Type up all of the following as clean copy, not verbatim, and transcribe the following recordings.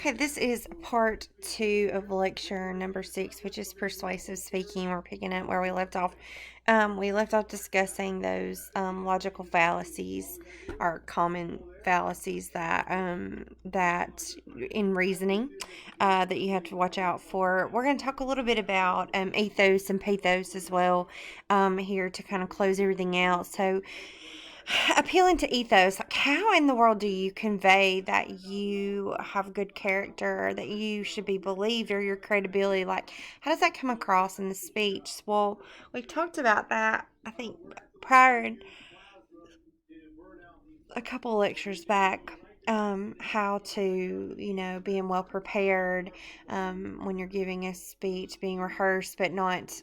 Okay, this is part 2 of lecture number 6, which is persuasive speaking. We're picking up where we left off. We left off discussing those logical fallacies, or common fallacies that in reasoning that you have to watch out for. We're going to talk a little bit about ethos and pathos as well here to kind of close everything out. So, appealing to ethos, like how in the world do you convey that you have good character, or that you should be believed, or your credibility? Like, how does that come across in the speech? Well, we've talked about that, I think, prior, a couple of lectures back. How to, being well prepared when you're giving a speech, being rehearsed, but not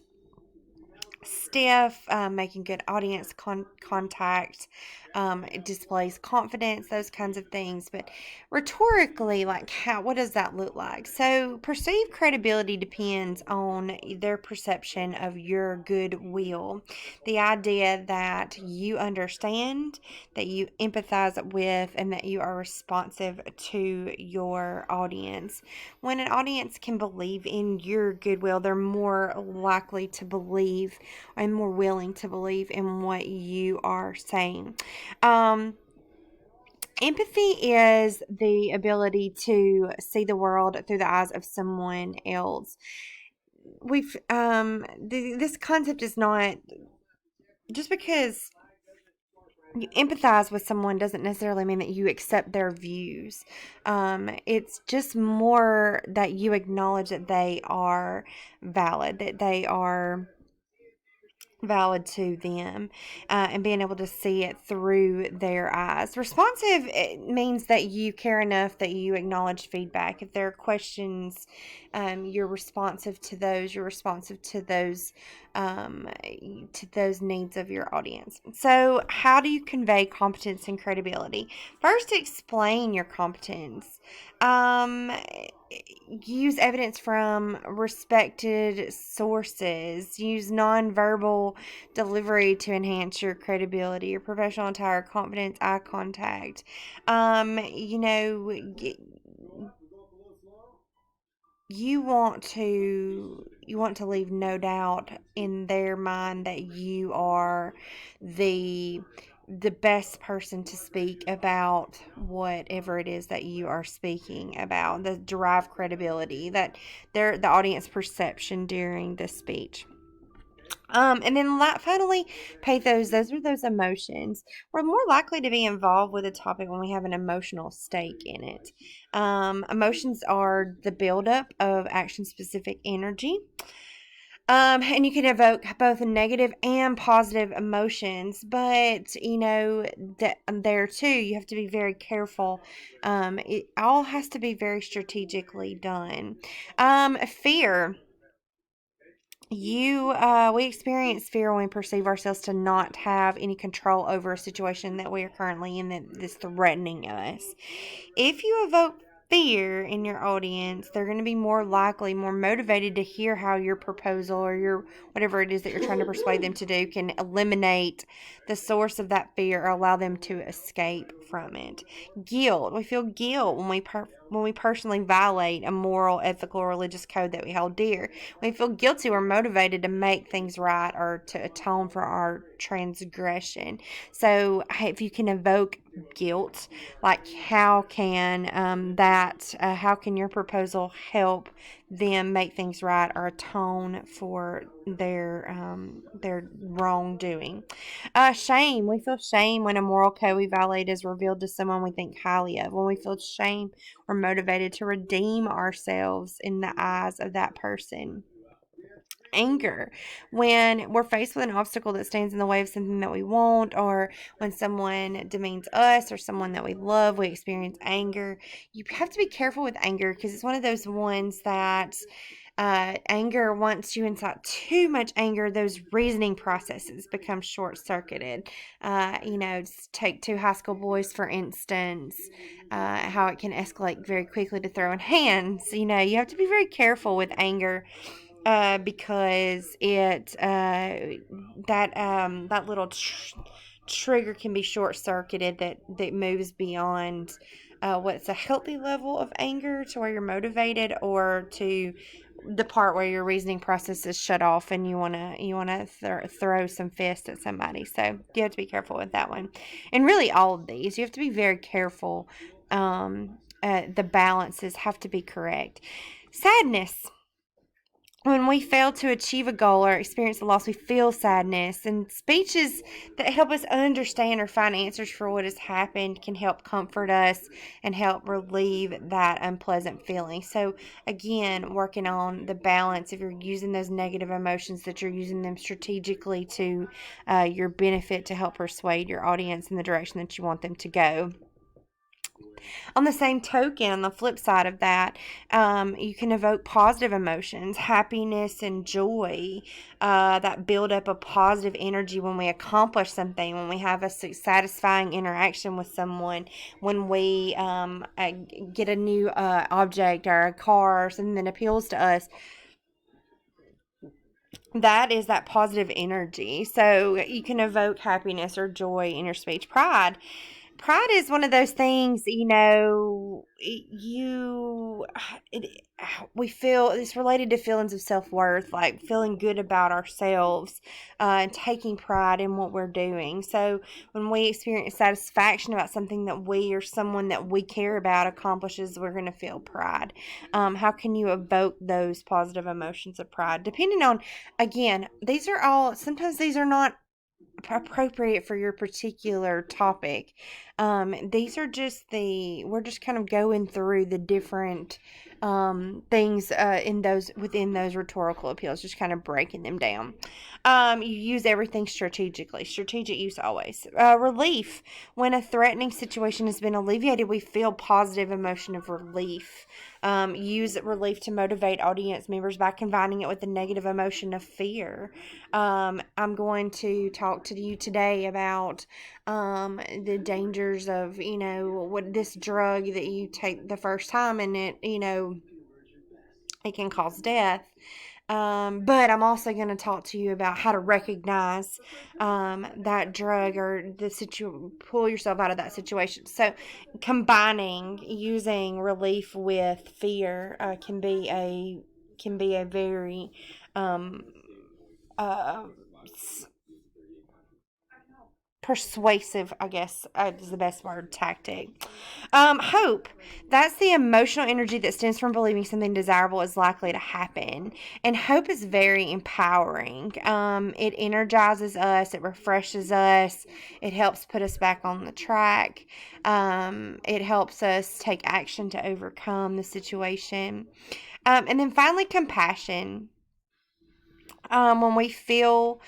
stiff, making good audience contact, it displays confidence, those kinds of things. But rhetorically, like what does that look like? So perceived credibility depends on their perception of your goodwill, the idea that you understand, that you empathize with, and that you are responsive to your audience. When an audience can believe in your goodwill, they're more likely to believe and more willing to believe in what you are saying. Empathy is the ability to see the world through the eyes of someone else. This concept is not just because you empathize with someone doesn't necessarily mean that you accept their views. It's just more that you acknowledge that they are valid, that they are valid to them, and being able to see it through their eyes. Responsive, it means that you care enough that you acknowledge feedback. If there are questions, you're responsive to those. You're responsive to those needs of your audience. So, how do you convey competence and credibility? First, explain your competence. Um, Use evidence from respected sources. Use nonverbal delivery to enhance your credibility, your professional attire, confidence, eye contact. Um, you know, you want to leave no doubt in their mind that you are the best person to speak about whatever it is that you are speaking about. The derived credibility that the audience perception during the speech. And then finally, pathos, those are those emotions. We're more likely to be involved with a topic when we have an emotional stake in it. Emotions are the buildup of action specific energy. And you can evoke both negative and positive emotions, but that there too, you have to be very careful. It all has to be very strategically done. Fear. We experience fear when we perceive ourselves to not have any control over a situation that we are currently in that's threatening us. If you evoke fear in your audience, they're going to be more likely, more motivated to hear how your proposal or your whatever it is that you're trying to persuade them to do can eliminate the source of that fear or allow them to escape from it. Guilt. We feel guilt when we personally violate a moral, ethical, or religious code that we hold dear. We feel guilty. We're motivated to make things right or to atone for our transgression. So if you can evoke guilt, like how can your proposal help them make things right or atone for their wrongdoing? Shame. We feel shame when a moral code we violate is revealed to someone we think highly of. When we feel shame, we're motivated to redeem ourselves in the eyes of that person. Anger, when we're faced with an obstacle that stands in the way of something that we want, or when someone demeans us or someone that we love, we experience anger. You have to be careful with anger because it's one of those ones that anger, once you incite too much anger, those reasoning processes become short-circuited. Take two high school boys, for instance, how it can escalate very quickly to throwing hands. You have to be very careful with anger, because that little trigger can be short circuited, that moves beyond what's a healthy level of anger to where you're motivated, or to the part where your reasoning process is shut off and you want to throw some fists at somebody. So you have to be careful with that one. And really, all of these, you have to be very careful. The balances have to be correct. Sadness. When we fail to achieve a goal or experience a loss, we feel sadness. And speeches that help us understand or find answers for what has happened can help comfort us and help relieve that unpleasant feeling. So, again, working on the balance. If you're using those negative emotions, that you're using them strategically to your benefit to help persuade your audience in the direction that you want them to go. On the same token, on the flip side of that, you can evoke positive emotions, happiness and joy, that build up a positive energy when we accomplish something, when we have a satisfying interaction with someone, when we get a new object or a car or something that appeals to us. That is that positive energy. So you can evoke happiness or joy in your speech. Pride is one of those things, we feel it's related to feelings of self-worth, like feeling good about ourselves, and taking pride in what we're doing. So when we experience satisfaction about something that we or someone that we care about accomplishes, we're going to feel pride. How can you evoke those positive emotions of pride? Depending on, again, sometimes these are not appropriate for your particular topic. These are we're just kind of going through the different things within those rhetorical appeals, just kind of breaking them down. You use everything strategically. Strategic use always. Relief. When a threatening situation has been alleviated, we feel positive emotion of relief. Use relief to motivate audience members by combining it with the negative emotion of fear. I'm going to talk to you today about the dangers of, what this drug that you take the first time, and it can cause death. But I'm also going to talk to you about how to recognize that drug or pull yourself out of that situation. So, using relief with fear can be a very uh, persuasive, I guess, is the best word, tactic. Hope. That's the emotional energy that stems from believing something desirable is likely to happen. And hope is very empowering. It energizes us. It refreshes us. It helps put us back on the track. It helps us take action to overcome the situation. And then finally, compassion. When we feel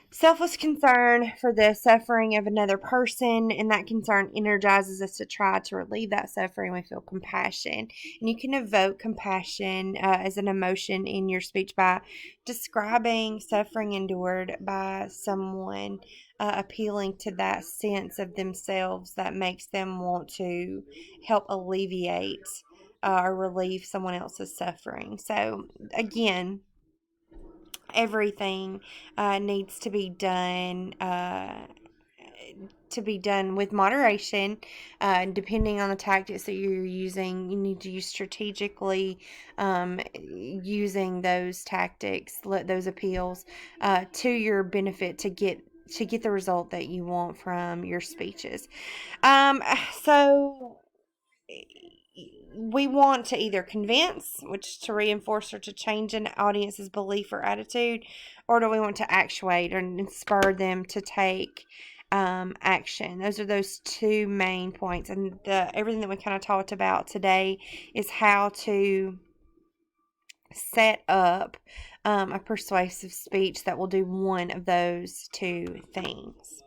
selfless concern for the suffering of another person, and that concern energizes us to try to relieve that suffering. We feel compassion, and you can evoke compassion as an emotion in your speech by describing suffering endured by someone, appealing to that sense of themselves that makes them want to help alleviate or relieve someone else's suffering. So, again, everything needs to be done with moderation. Depending on the tactics that you're using, you need to use strategically, using those tactics, those appeals, to your benefit to get the result that you want from your speeches. So we want to either convince, which to reinforce or to change an audience's belief or attitude, or do we want to actuate and spur them to take action? Those are those two main points, and everything that we kind of talked about today is how to set up a persuasive speech that will do one of those two things.